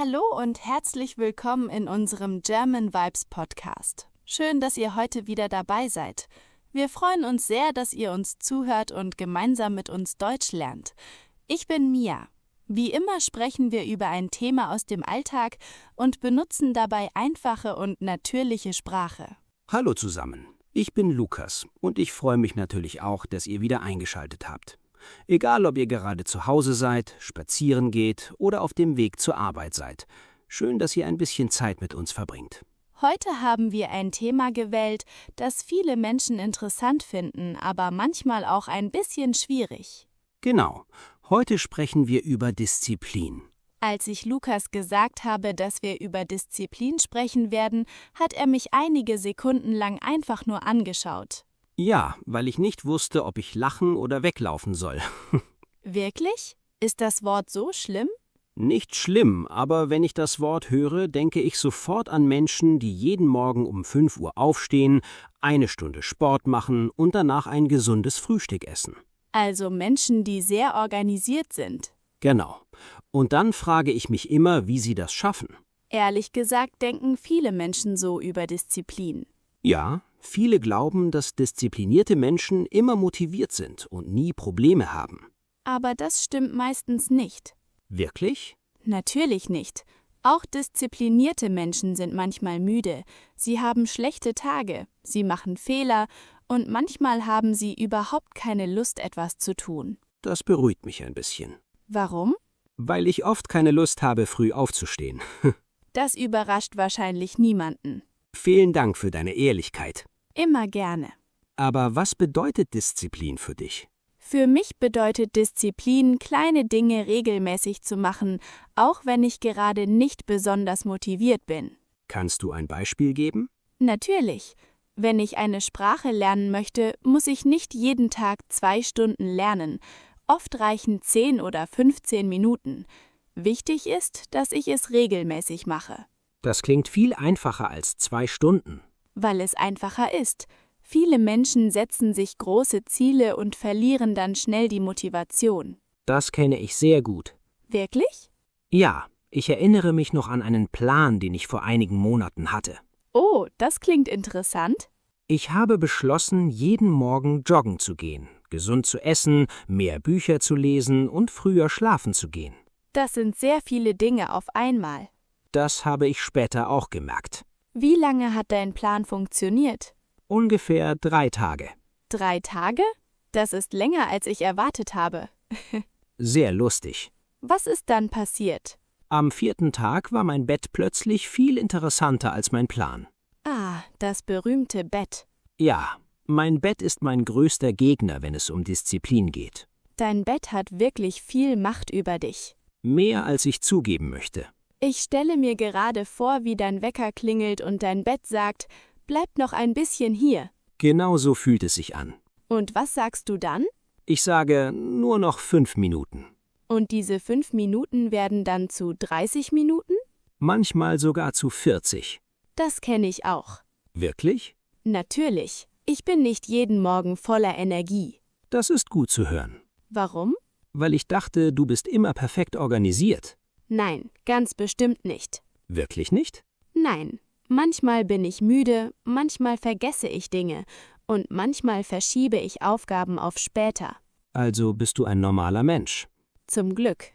Hallo und herzlich willkommen in unserem German Vibes Podcast. Schön, dass ihr heute wieder dabei seid. Wir freuen uns sehr, dass ihr uns zuhört und gemeinsam mit uns Deutsch lernt. Ich bin Mia. Wie immer sprechen wir über ein Thema aus dem Alltag und benutzen dabei einfache und natürliche Sprache. Hallo zusammen, ich bin Lukas und ich freue mich natürlich auch, dass ihr wieder eingeschaltet habt. Egal, ob ihr gerade zu Hause seid, spazieren geht oder auf dem Weg zur Arbeit seid. Schön, dass ihr ein bisschen Zeit mit uns verbringt. Heute haben wir ein Thema gewählt, das viele Menschen interessant finden, aber manchmal auch ein bisschen schwierig. Genau, heute sprechen wir über Disziplin. Als ich Lukas gesagt habe, dass wir über Disziplin sprechen werden, hat er mich einige Sekunden lang einfach nur angeschaut. Ja, weil ich nicht wusste, ob ich lachen oder weglaufen soll. Wirklich? Ist das Wort so schlimm? Nicht schlimm, aber wenn ich das Wort höre, denke ich sofort an Menschen, die jeden Morgen um 5 Uhr aufstehen, 1 Stunde Sport machen und danach ein gesundes Frühstück essen. Also Menschen, die sehr organisiert sind. Genau. Und dann frage ich mich immer, wie sie das schaffen. Ehrlich gesagt denken viele Menschen so über Disziplin. Ja, viele glauben, dass disziplinierte Menschen immer motiviert sind und nie Probleme haben. Aber das stimmt meistens nicht. Wirklich? Natürlich nicht. Auch disziplinierte Menschen sind manchmal müde. Sie haben schlechte Tage, sie machen Fehler und manchmal haben sie überhaupt keine Lust, etwas zu tun. Das beruhigt mich ein bisschen. Warum? Weil ich oft keine Lust habe, früh aufzustehen. Das überrascht wahrscheinlich niemanden. Vielen Dank für deine Ehrlichkeit. Immer gerne. Aber was bedeutet Disziplin für dich? Für mich bedeutet Disziplin, kleine Dinge regelmäßig zu machen, auch wenn ich gerade nicht besonders motiviert bin. Kannst du ein Beispiel geben? Natürlich. Wenn ich eine Sprache lernen möchte, muss ich nicht jeden Tag 2 Stunden lernen. Oft reichen 10 oder 15 Minuten. Wichtig ist, dass ich es regelmäßig mache. Das klingt viel einfacher als 2 Stunden. Weil es einfacher ist. Viele Menschen setzen sich große Ziele und verlieren dann schnell die Motivation. Das kenne ich sehr gut. Wirklich? Ja, ich erinnere mich noch an einen Plan, den ich vor einigen Monaten hatte. Oh, das klingt interessant. Ich habe beschlossen, jeden Morgen joggen zu gehen, gesund zu essen, mehr Bücher zu lesen und früher schlafen zu gehen. Das sind sehr viele Dinge auf einmal. Das habe ich später auch gemerkt. Wie lange hat dein Plan funktioniert? Ungefähr 3 Tage. 3 Tage? Das ist länger, als ich erwartet habe. Sehr lustig. Was ist dann passiert? Am 4. Tag war mein Bett plötzlich viel interessanter als mein Plan. Ah, das berühmte Bett. Ja, mein Bett ist mein größter Gegner, wenn es um Disziplin geht. Dein Bett hat wirklich viel Macht über dich. Mehr als ich zugeben möchte. Ich stelle mir gerade vor, wie dein Wecker klingelt und dein Bett sagt, bleib noch ein bisschen hier. Genau so fühlt es sich an. Und was sagst du dann? Ich sage nur noch 5 Minuten. Und diese 5 Minuten werden dann zu 30 Minuten? Manchmal sogar zu 40. Das kenne ich auch. Wirklich? Natürlich. Ich bin nicht jeden Morgen voller Energie. Das ist gut zu hören. Warum? Weil ich dachte, du bist immer perfekt organisiert. Nein, ganz bestimmt nicht. Wirklich nicht? Nein. Manchmal bin ich müde, manchmal vergesse ich Dinge und manchmal verschiebe ich Aufgaben auf später. Also bist du ein normaler Mensch. Zum Glück.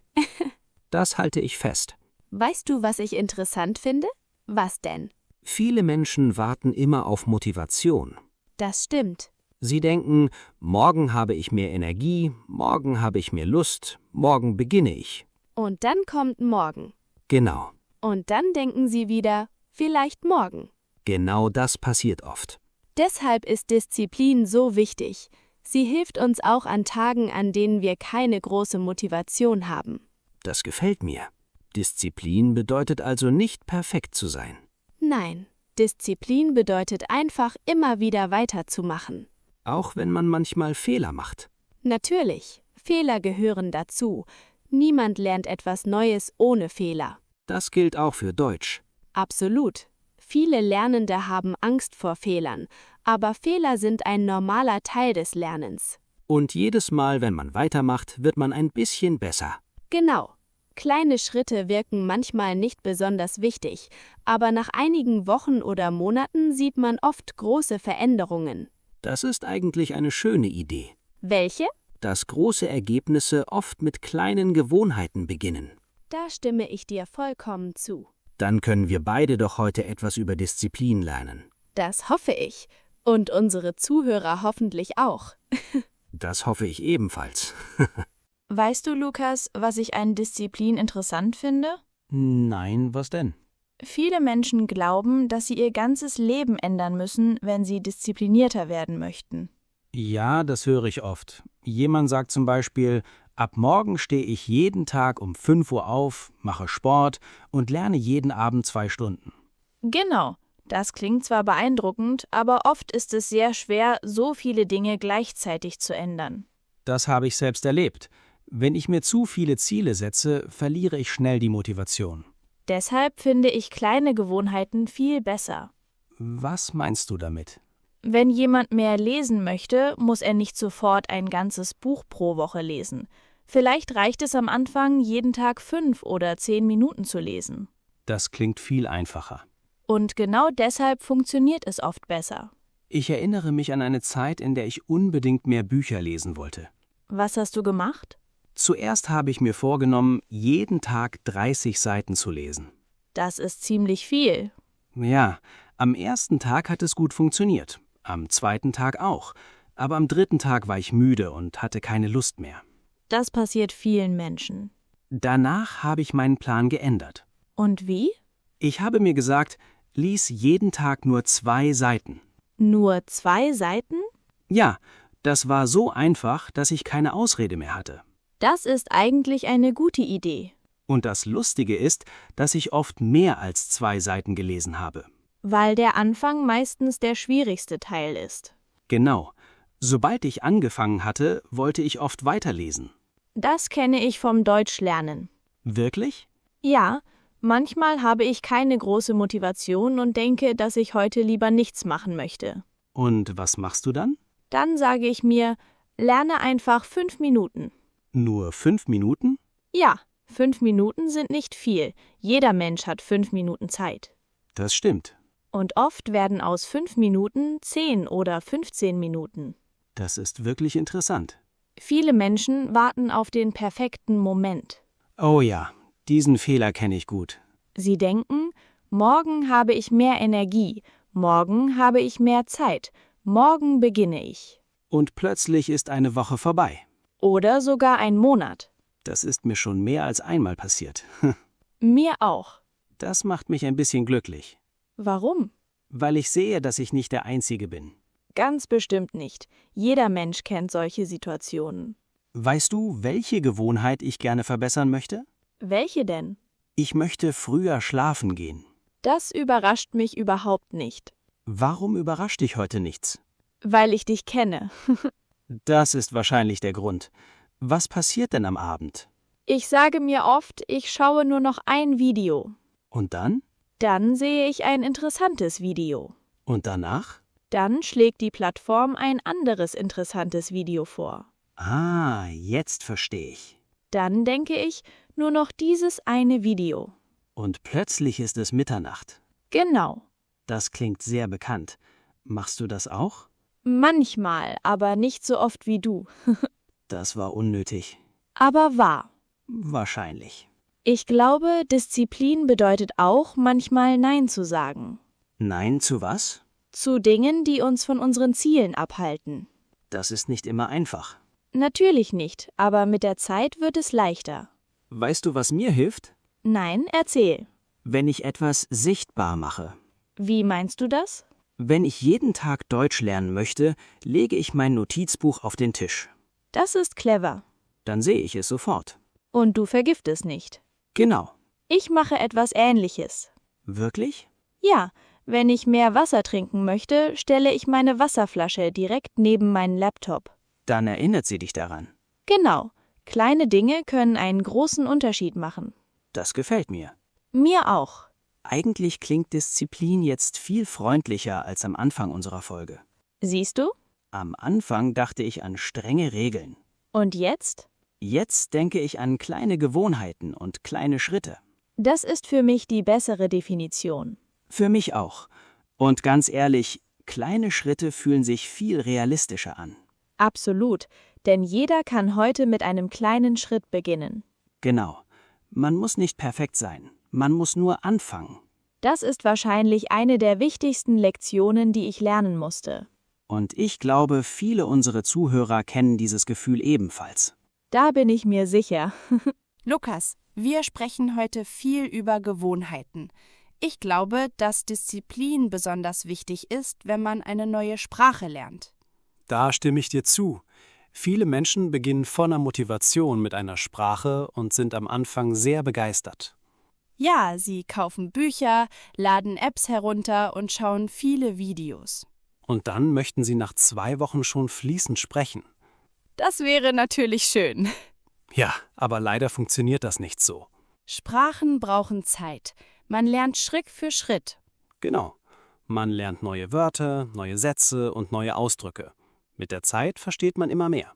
Das halte ich fest. Weißt du, was ich interessant finde? Was denn? Viele Menschen warten immer auf Motivation. Das stimmt. Sie denken, morgen habe ich mehr Energie, morgen habe ich mehr Lust, morgen beginne ich. Und dann kommt morgen. Genau. Und dann denken sie wieder, vielleicht morgen. Genau das passiert oft. Deshalb ist Disziplin so wichtig. Sie hilft uns auch an Tagen, an denen wir keine große Motivation haben. Das gefällt mir. Disziplin bedeutet also nicht perfekt zu sein. Nein, Disziplin bedeutet einfach, immer wieder weiterzumachen. Auch wenn man manchmal Fehler macht. Natürlich, Fehler gehören dazu. Niemand lernt etwas Neues ohne Fehler. Das gilt auch für Deutsch. Absolut. Viele Lernende haben Angst vor Fehlern, aber Fehler sind ein normaler Teil des Lernens. Und jedes Mal, wenn man weitermacht, wird man ein bisschen besser. Genau. Kleine Schritte wirken manchmal nicht besonders wichtig, aber nach einigen Wochen oder Monaten sieht man oft große Veränderungen. Das ist eigentlich eine schöne Idee. Welche? Dass große Ergebnisse oft mit kleinen Gewohnheiten beginnen. Da stimme ich dir vollkommen zu. Dann können wir beide doch heute etwas über Disziplin lernen. Das hoffe ich. Und unsere Zuhörer hoffentlich auch. Das hoffe ich ebenfalls. Weißt du, Lukas, was ich an Disziplin interessant finde? Nein, was denn? Viele Menschen glauben, dass sie ihr ganzes Leben ändern müssen, wenn sie disziplinierter werden möchten. Ja, das höre ich oft. Jemand sagt zum Beispiel, ab morgen stehe ich jeden Tag um 5 Uhr auf, mache Sport und lerne jeden Abend 2 Stunden. Genau, das klingt zwar beeindruckend, aber oft ist es sehr schwer, so viele Dinge gleichzeitig zu ändern. Das habe ich selbst erlebt. Wenn ich mir zu viele Ziele setze, verliere ich schnell die Motivation. Deshalb finde ich kleine Gewohnheiten viel besser. Was meinst du damit? Wenn jemand mehr lesen möchte, muss er nicht sofort ein ganzes Buch pro Woche lesen. Vielleicht reicht es am Anfang, jeden Tag 5 oder 10 Minuten zu lesen. Das klingt viel einfacher. Und genau deshalb funktioniert es oft besser. Ich erinnere mich an eine Zeit, in der ich unbedingt mehr Bücher lesen wollte. Was hast du gemacht? Zuerst habe ich mir vorgenommen, jeden Tag 30 Seiten zu lesen. Das ist ziemlich viel. Ja, am ersten Tag hat es gut funktioniert, am zweiten Tag auch, aber am dritten Tag war ich müde und hatte keine Lust mehr. Das passiert vielen Menschen. Danach habe ich meinen Plan geändert. Und wie? Ich habe mir gesagt, lies jeden Tag nur 2 Seiten. Nur 2 Seiten? Ja, das war so einfach, dass ich keine Ausrede mehr hatte. Das ist eigentlich eine gute Idee. Und das Lustige ist, dass ich oft mehr als 2 Seiten gelesen habe. Weil der Anfang meistens der schwierigste Teil ist. Genau. Sobald ich angefangen hatte, wollte ich oft weiterlesen. Das kenne ich vom Deutschlernen. Wirklich? Ja, manchmal habe ich keine große Motivation und denke, dass ich heute lieber nichts machen möchte. Und was machst du dann? Dann sage ich mir, lerne einfach 5 Minuten. Nur 5 Minuten? Ja, 5 Minuten sind nicht viel. Jeder Mensch hat 5 Minuten Zeit. Das stimmt. Und oft werden aus 5 Minuten 10 oder 15 Minuten. Das ist wirklich interessant. Viele Menschen warten auf den perfekten Moment. Oh ja, diesen Fehler kenne ich gut. Sie denken, morgen habe ich mehr Energie, morgen habe ich mehr Zeit, morgen beginne ich. Und plötzlich ist eine Woche vorbei. Oder sogar ein Monat. Das ist mir schon mehr als einmal passiert. Mir auch. Das macht mich ein bisschen glücklich, Warum? weil ich sehe, dass ich nicht der Einzige bin. Ganz bestimmt nicht. Jeder Mensch kennt solche Situationen. Weißt du, welche Gewohnheit ich gerne verbessern möchte? Welche denn? Ich möchte früher schlafen gehen. Das überrascht mich überhaupt nicht. Warum überrascht dich heute nichts? Weil ich dich kenne. Das ist wahrscheinlich der Grund. Was passiert denn am Abend? Ich sage mir oft, ich schaue nur noch ein Video. Und dann? Dann sehe ich ein interessantes Video. Und danach? Dann schlägt die Plattform ein anderes interessantes Video vor. Ah, jetzt verstehe ich. Dann denke ich, nur noch dieses eine Video. Und plötzlich ist es Mitternacht. Genau. Das klingt sehr bekannt. Machst du das auch? Manchmal, aber nicht so oft wie du. Das war unnötig. Aber wahr. Wahrscheinlich. Ich glaube, Disziplin bedeutet auch, manchmal Nein zu sagen. Nein zu was? Zu Dingen, die uns von unseren Zielen abhalten. Das ist nicht immer einfach. Natürlich nicht, aber mit der Zeit wird es leichter. Weißt du, was mir hilft? Nein, erzähl. Wenn ich etwas sichtbar mache. Wie meinst du das? Wenn ich jeden Tag Deutsch lernen möchte, lege ich mein Notizbuch auf den Tisch. Das ist clever. Dann sehe ich es sofort. Und du vergift es nicht. Genau. Ich mache etwas Ähnliches. Wirklich? Ja, wenn ich mehr Wasser trinken möchte, stelle ich meine Wasserflasche direkt neben meinen Laptop. Dann erinnert sie dich daran. Genau. Kleine Dinge können einen großen Unterschied machen. Das gefällt mir. Mir auch. Eigentlich klingt Disziplin jetzt viel freundlicher als am Anfang unserer Folge. Siehst du? Am Anfang dachte ich an strenge Regeln. Und jetzt? Jetzt denke ich an kleine Gewohnheiten und kleine Schritte. Das ist für mich die bessere Definition. Für mich auch. Und ganz ehrlich, kleine Schritte fühlen sich viel realistischer an. Absolut, denn jeder kann heute mit einem kleinen Schritt beginnen. Genau. Man muss nicht perfekt sein. Man muss nur anfangen. Das ist wahrscheinlich eine der wichtigsten Lektionen, die ich lernen musste. Und ich glaube, viele unserer Zuhörer kennen dieses Gefühl ebenfalls. Da bin ich mir sicher. Lukas, wir sprechen heute viel über Gewohnheiten. Ich glaube, dass Disziplin besonders wichtig ist, wenn man eine neue Sprache lernt. Da stimme ich dir zu. Viele Menschen beginnen voller Motivation mit einer Sprache und sind am Anfang sehr begeistert. Ja, sie kaufen Bücher, laden Apps herunter und schauen viele Videos. Und dann möchten sie nach 2 Wochen schon fließend sprechen. Das wäre natürlich schön. Ja, aber leider funktioniert das nicht so. Sprachen brauchen Zeit. Man lernt Schritt für Schritt. Genau. Man lernt neue Wörter, neue Sätze und neue Ausdrücke. Mit der Zeit versteht man immer mehr.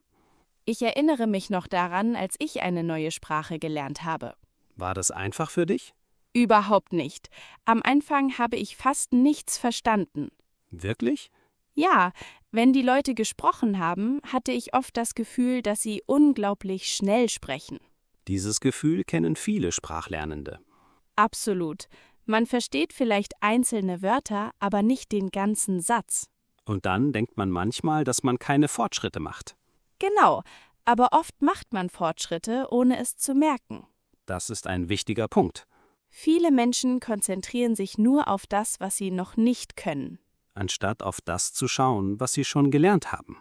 Ich erinnere mich noch daran, als ich eine neue Sprache gelernt habe. War das einfach für dich? Überhaupt nicht. Am Anfang habe ich fast nichts verstanden. Wirklich? Ja, wenn die Leute gesprochen haben, hatte ich oft das Gefühl, dass sie unglaublich schnell sprechen. Dieses Gefühl kennen viele Sprachlernende. Absolut. Man versteht vielleicht einzelne Wörter, aber nicht den ganzen Satz. Und dann denkt man manchmal, dass man keine Fortschritte macht. Genau, aber oft macht man Fortschritte, ohne es zu merken. Das ist ein wichtiger Punkt. Viele Menschen konzentrieren sich nur auf das, was sie noch nicht können. Anstatt auf das zu schauen, was sie schon gelernt haben.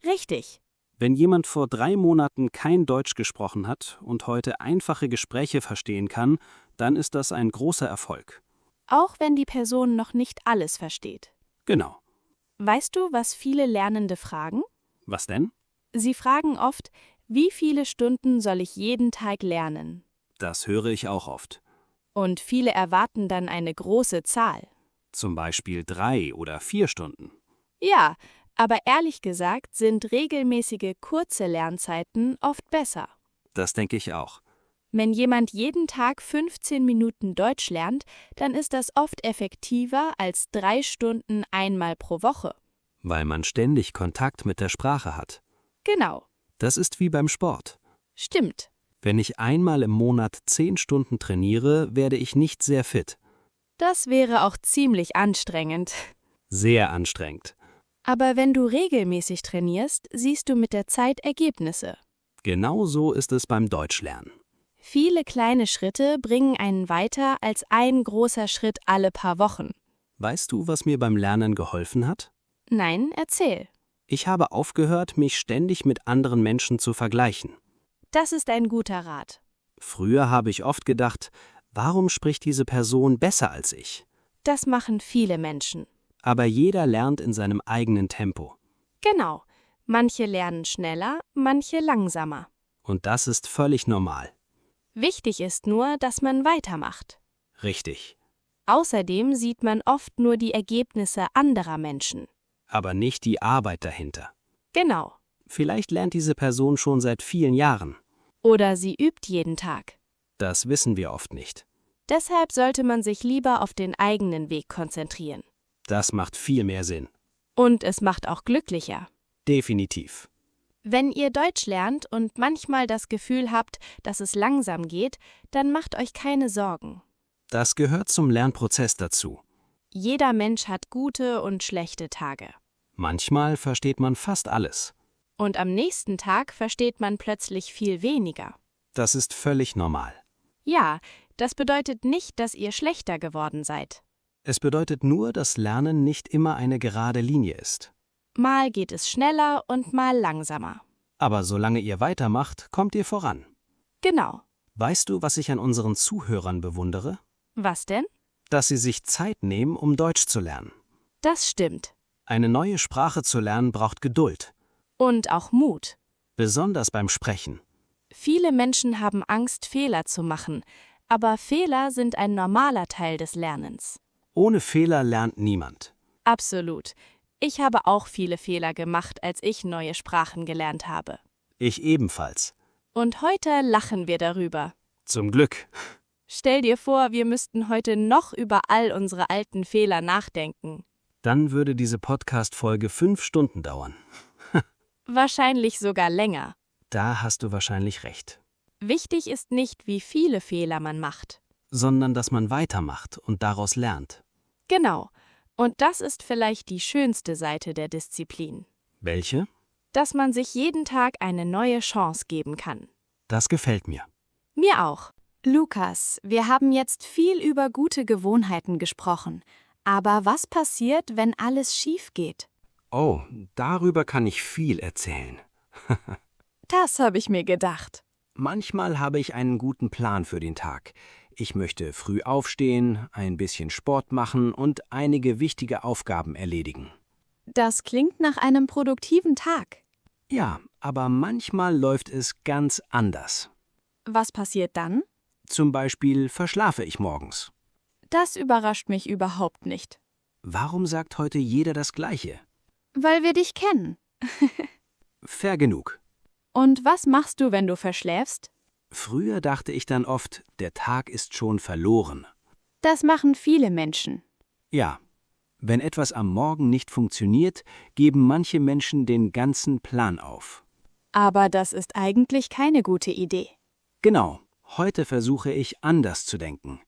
Richtig. Wenn jemand vor 3 Monaten kein Deutsch gesprochen hat und heute einfache Gespräche verstehen kann, dann ist das ein großer Erfolg. Auch wenn die Person noch nicht alles versteht. Genau. Weißt du, was viele Lernende fragen? Was denn? Sie fragen oft, wie viele Stunden soll ich jeden Tag lernen? Das höre ich auch oft. Und viele erwarten dann eine große Zahl. Zum Beispiel 3 oder 4 Stunden. Ja, aber ehrlich gesagt sind regelmäßige kurze Lernzeiten oft besser. Das denke ich auch. Wenn jemand jeden Tag 15 Minuten Deutsch lernt, dann ist das oft effektiver als 3 Stunden einmal pro Woche. Weil man ständig Kontakt mit der Sprache hat. Genau, Das ist wie beim Sport. stimmt. Wenn ich einmal im Monat 10 Stunden trainiere, werde ich nicht sehr fit. Das wäre auch ziemlich anstrengend. Sehr anstrengend. Aber wenn du regelmäßig trainierst, siehst du mit der Zeit Ergebnisse. Genau so ist es beim Deutschlernen. Viele kleine Schritte bringen einen weiter als ein großer Schritt alle paar Wochen. Weißt du, was mir beim Lernen geholfen hat? Nein, erzähl. Ich habe aufgehört, mich ständig mit anderen Menschen zu vergleichen. Das ist ein guter Rat. Früher habe ich oft gedacht, warum spricht diese Person besser als ich? Das machen viele Menschen. Aber jeder lernt in seinem eigenen Tempo. Genau. Manche lernen schneller, manche langsamer. Und das ist völlig normal. Wichtig ist nur, dass man weitermacht. Richtig. Außerdem sieht man oft nur die Ergebnisse anderer Menschen. Aber nicht die Arbeit dahinter. Genau. Vielleicht lernt diese Person schon seit vielen Jahren. Oder sie übt jeden Tag. Das wissen wir oft nicht. Deshalb sollte man sich lieber auf den eigenen Weg konzentrieren. Das macht viel mehr Sinn. Und es macht auch glücklicher. Definitiv. Wenn ihr Deutsch lernt und manchmal das Gefühl habt, dass es langsam geht, dann macht euch keine Sorgen. Das gehört zum Lernprozess dazu. Jeder Mensch hat gute und schlechte Tage. Manchmal versteht man fast alles. Und am nächsten Tag versteht man plötzlich viel weniger. Das ist völlig normal. Ja, das bedeutet nicht, dass ihr schlechter geworden seid. Es bedeutet nur, dass Lernen nicht immer eine gerade Linie ist. Mal geht es schneller und mal langsamer. Aber solange ihr weitermacht, kommt ihr voran. Genau. Weißt du, was ich an unseren Zuhörern bewundere? Was denn? Dass sie sich Zeit nehmen, um Deutsch zu lernen. Das stimmt. Eine neue Sprache zu lernen braucht Geduld, Und auch Mut. besonders beim Sprechen. Viele Menschen haben Angst, Fehler zu machen, aber Fehler sind ein normaler Teil des Lernens. Ohne Fehler lernt niemand. Absolut. Ich habe auch viele Fehler gemacht, als ich neue Sprachen gelernt habe. Ich ebenfalls. Und heute lachen wir darüber. Zum Glück. Stell dir vor, wir müssten heute noch über all unsere alten Fehler nachdenken. Dann würde diese Podcast-Folge 5 Stunden dauern. Wahrscheinlich sogar länger. Da hast du wahrscheinlich recht. Wichtig ist nicht, wie viele Fehler man macht. Sondern dass man weitermacht und daraus lernt. Genau. Und das ist vielleicht die schönste Seite der Disziplin. Welche? Dass man sich jeden Tag eine neue Chance geben kann. Das gefällt mir. Mir auch. Lukas, wir haben jetzt viel über gute Gewohnheiten gesprochen. Aber was passiert, wenn alles schief geht? Oh, darüber kann ich viel erzählen. Das habe ich mir gedacht. Manchmal habe ich einen guten Plan für den Tag. Ich möchte früh aufstehen, ein bisschen Sport machen und einige wichtige Aufgaben erledigen. Das klingt nach einem produktiven Tag. Ja, aber manchmal läuft es ganz anders. Was passiert dann? Zum Beispiel verschlafe ich morgens. Das überrascht mich überhaupt nicht. Warum sagt heute jeder das Gleiche? Weil wir dich kennen. Fair genug. Und was machst du, wenn du verschläfst? Früher dachte ich dann oft, der Tag ist schon verloren. Das machen viele Menschen. Ja, wenn etwas am Morgen nicht funktioniert, geben manche Menschen den ganzen Plan auf. Aber das ist eigentlich keine gute Idee. Genau, heute versuche ich anders zu denken.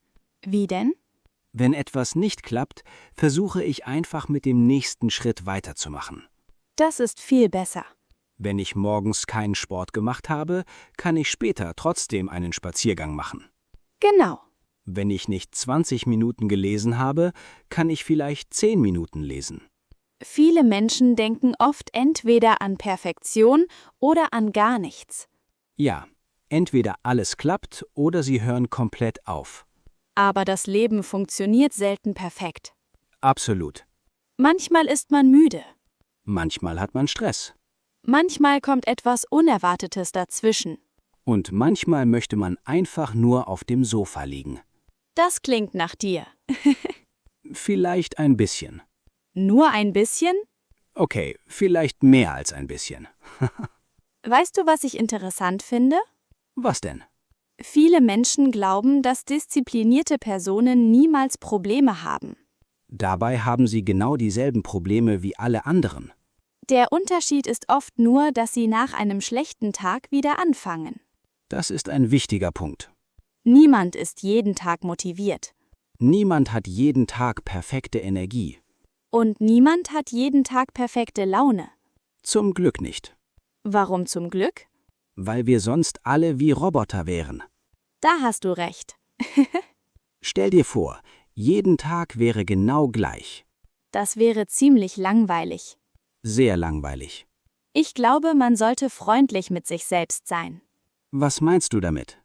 Wie denn? Wenn etwas nicht klappt, versuche ich einfach mit dem nächsten Schritt weiterzumachen. Das ist viel besser. Wenn ich morgens keinen Sport gemacht habe, kann ich später trotzdem einen Spaziergang machen. Genau. Wenn ich nicht 20 Minuten gelesen habe, kann ich vielleicht 10 Minuten lesen. Viele Menschen denken oft entweder an Perfektion oder an gar nichts. Ja, entweder alles klappt oder sie hören komplett auf. Aber das Leben funktioniert selten perfekt. Absolut. Manchmal ist man müde. Manchmal hat man Stress. Manchmal kommt etwas Unerwartetes dazwischen. Und manchmal möchte man einfach nur auf dem Sofa liegen. Das klingt nach dir. Vielleicht ein bisschen. Nur ein bisschen? Okay, vielleicht mehr als ein bisschen. Weißt du, was ich interessant finde? Was denn? Viele Menschen glauben, dass disziplinierte Personen niemals Probleme haben. Dabei haben sie genau dieselben Probleme wie alle anderen. Der Unterschied ist oft nur, dass sie nach einem schlechten Tag wieder anfangen. Das ist ein wichtiger Punkt. Niemand ist jeden Tag motiviert. Niemand hat jeden Tag perfekte Energie. Und niemand hat jeden Tag perfekte Laune. Zum Glück nicht. Warum zum Glück? Weil wir sonst alle wie Roboter wären. Da hast du recht. Stell dir vor, jeden Tag wäre genau gleich. Das wäre ziemlich langweilig. Sehr langweilig. Ich glaube, man sollte freundlich mit sich selbst sein. Was meinst du damit?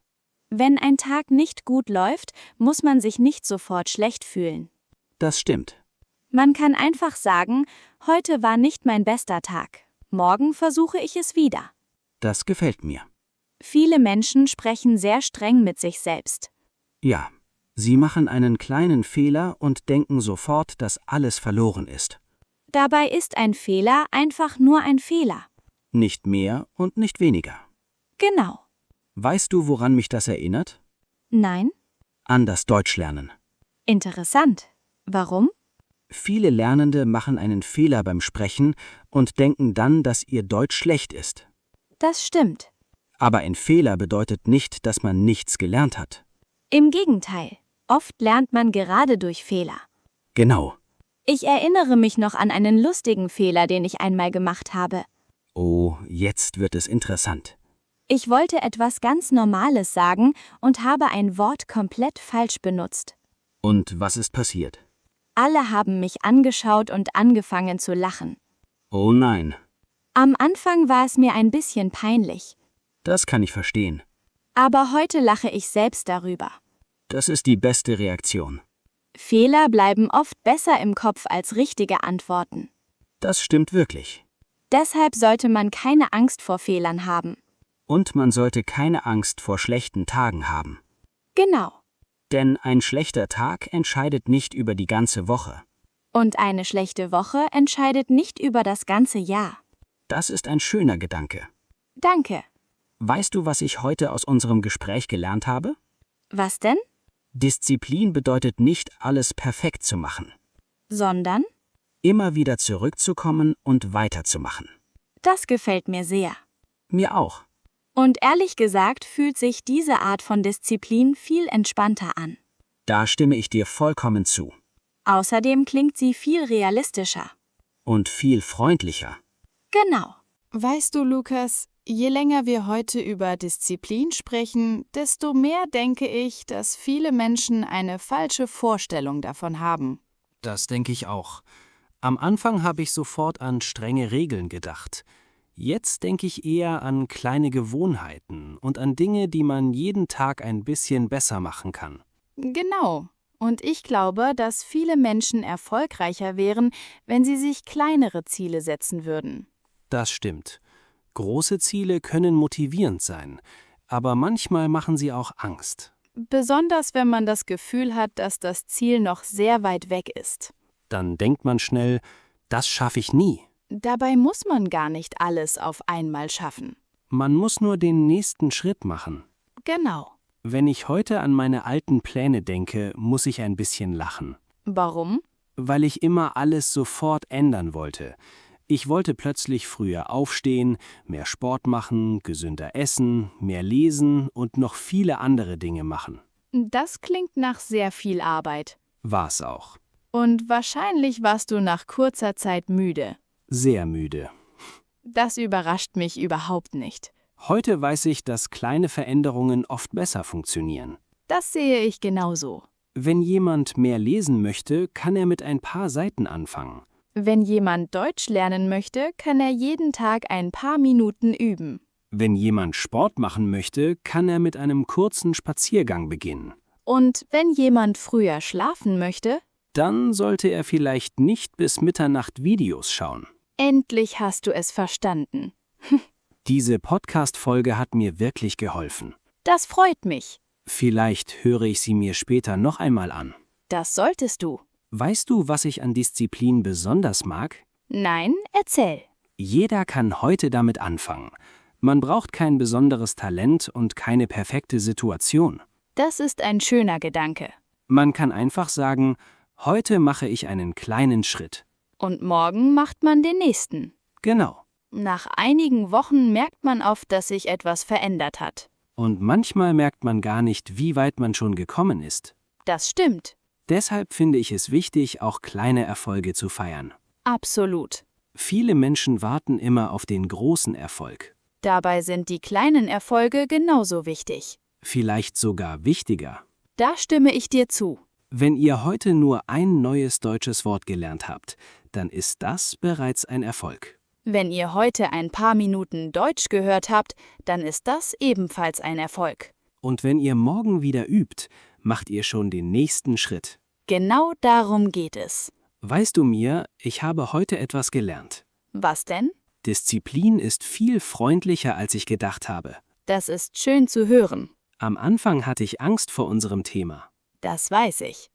Wenn ein Tag nicht gut läuft, muss man sich nicht sofort schlecht fühlen. Das stimmt. Man kann einfach sagen, heute war nicht mein bester Tag. Morgen versuche ich es wieder. Das gefällt mir. Viele Menschen sprechen sehr streng mit sich selbst. Ja, sie machen einen kleinen Fehler und denken sofort, dass alles verloren ist. Dabei ist ein Fehler einfach nur ein Fehler. Nicht mehr und nicht weniger. Genau. Weißt du, woran mich das erinnert? Nein? An das Deutschlernen. Interessant. Warum? Viele Lernende machen einen Fehler beim Sprechen und denken dann, dass ihr Deutsch schlecht ist. Das stimmt. Aber ein Fehler bedeutet nicht, dass man nichts gelernt hat. Im Gegenteil. Oft lernt man gerade durch Fehler. Genau. Ich erinnere mich noch an einen lustigen Fehler, den ich einmal gemacht habe. Oh, jetzt wird es interessant. Ich wollte etwas ganz Normales sagen und habe ein Wort komplett falsch benutzt. Und was ist passiert? Alle haben mich angeschaut und angefangen zu lachen. Oh nein. Am Anfang war es mir ein bisschen peinlich. Das kann ich verstehen. Aber heute lache ich selbst darüber. Das ist die beste Reaktion. Fehler bleiben oft besser im Kopf als richtige Antworten. Das stimmt wirklich. Deshalb sollte man keine Angst vor Fehlern haben. Und man sollte keine Angst vor schlechten Tagen haben. Genau. Denn ein schlechter Tag entscheidet nicht über die ganze Woche. Und eine schlechte Woche entscheidet nicht über das ganze Jahr. Das ist ein schöner Gedanke. Danke. Weißt du, was ich heute aus unserem Gespräch gelernt habe? Was denn? Disziplin bedeutet nicht, alles perfekt zu machen. Sondern? Immer wieder zurückzukommen und weiterzumachen. Das gefällt mir sehr. Mir auch. Und ehrlich gesagt fühlt sich diese Art von Disziplin viel entspannter an. Da stimme ich dir vollkommen zu. Außerdem klingt sie viel realistischer. Und viel freundlicher. Genau. Weißt du, Lukas, je länger wir heute über Disziplin sprechen, desto mehr denke ich, dass viele Menschen eine falsche Vorstellung davon haben. Das denke ich auch. Am Anfang habe ich sofort an strenge Regeln gedacht. Jetzt denke ich eher an kleine Gewohnheiten und an Dinge, die man jeden Tag ein bisschen besser machen kann. Genau. Und ich glaube, dass viele Menschen erfolgreicher wären, wenn sie sich kleinere Ziele setzen würden. Das stimmt. Große Ziele können motivierend sein, aber manchmal machen sie auch Angst. Besonders wenn man das Gefühl hat, dass das Ziel noch sehr weit weg ist. Dann denkt man schnell, das schaffe ich nie. Dabei muss man gar nicht alles auf einmal schaffen. Man muss nur den nächsten Schritt machen. Genau. Wenn ich heute an meine alten Pläne denke, muss ich ein bisschen lachen. Warum? Weil ich immer alles sofort ändern wollte. Ich wollte plötzlich früher aufstehen, mehr Sport machen, gesünder essen, mehr lesen und noch viele andere Dinge machen. Das klingt nach sehr viel Arbeit. War's auch. Und wahrscheinlich warst du nach kurzer Zeit müde. Sehr müde. Das überrascht mich überhaupt nicht. Heute weiß ich, dass kleine Veränderungen oft besser funktionieren. Das sehe ich genauso. Wenn jemand mehr lesen möchte, kann er mit ein paar Seiten anfangen. Wenn jemand Deutsch lernen möchte, kann er jeden Tag ein paar Minuten üben. Wenn jemand Sport machen möchte, kann er mit einem kurzen Spaziergang beginnen. Und wenn jemand früher schlafen möchte, Dann sollte er vielleicht nicht bis Mitternacht Videos schauen. endlich hast du es verstanden. Diese Podcast-Folge hat mir wirklich geholfen. Das freut mich. Vielleicht höre ich sie mir später noch einmal an. Das solltest du. Weißt du, was ich an Disziplin besonders mag? Nein, erzähl. Jeder kann heute damit anfangen. Man braucht kein besonderes Talent und keine perfekte Situation. Das ist ein schöner Gedanke. Man kann einfach sagen, heute mache ich einen kleinen Schritt. Und morgen macht man den nächsten. Genau. Nach einigen Wochen merkt man oft, dass sich etwas verändert hat. Und manchmal merkt man gar nicht, wie weit man schon gekommen ist. Das stimmt. Deshalb finde ich es wichtig, auch kleine Erfolge zu feiern. Absolut. Viele Menschen warten immer auf den großen Erfolg. Dabei sind die kleinen Erfolge genauso wichtig. Vielleicht sogar wichtiger. Da stimme ich dir zu. Wenn ihr heute nur ein neues deutsches Wort gelernt habt, dann ist das bereits ein Erfolg. Wenn ihr heute ein paar Minuten Deutsch gehört habt, dann ist das ebenfalls ein Erfolg. Und wenn ihr morgen wieder übt, macht ihr schon den nächsten Schritt. Genau darum geht es. Weißt du mir, ich habe heute etwas gelernt. Was denn? Disziplin ist viel freundlicher, als ich gedacht habe. Das ist schön zu hören. Am Anfang hatte ich Angst vor unserem Thema. Das weiß ich.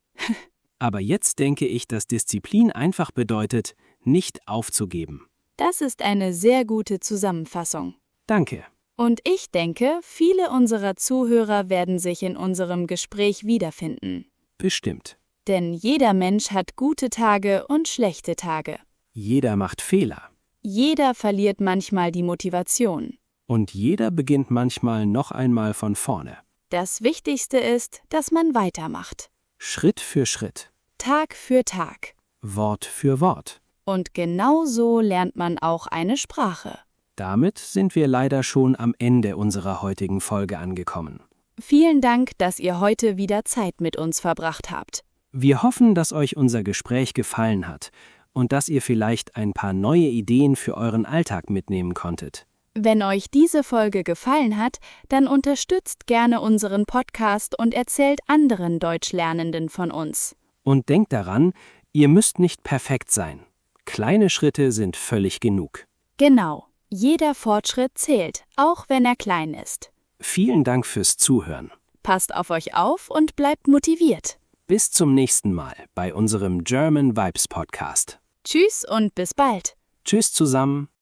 Aber jetzt denke ich, dass Disziplin einfach bedeutet, nicht aufzugeben. Das ist eine sehr gute Zusammenfassung. Danke. Und ich denke, viele unserer Zuhörer werden sich in unserem Gespräch wiederfinden. Bestimmt. Denn jeder Mensch hat gute Tage und schlechte Tage. Jeder macht Fehler. Jeder verliert manchmal die Motivation. Und jeder beginnt manchmal noch einmal von vorne. Das Wichtigste ist, dass man weitermacht. Schritt für Schritt. Tag für Tag. Wort für Wort. Und genau so lernt man auch eine Sprache. Damit sind wir leider schon am Ende unserer heutigen Folge angekommen. Vielen Dank, dass ihr heute wieder Zeit mit uns verbracht habt. Wir hoffen, dass euch unser Gespräch gefallen hat und dass ihr vielleicht ein paar neue Ideen für euren Alltag mitnehmen konntet. Wenn euch diese Folge gefallen hat, dann unterstützt gerne unseren Podcast und erzählt anderen Deutschlernenden von uns. Und denkt daran, ihr müsst nicht perfekt sein. Kleine Schritte sind völlig genug. Genau, jeder Fortschritt zählt, auch wenn er klein ist. Vielen Dank fürs Zuhören. Passt auf euch auf und bleibt motiviert. Bis zum nächsten Mal bei unserem German Vibes Podcast. Tschüss und bis bald. Tschüss zusammen.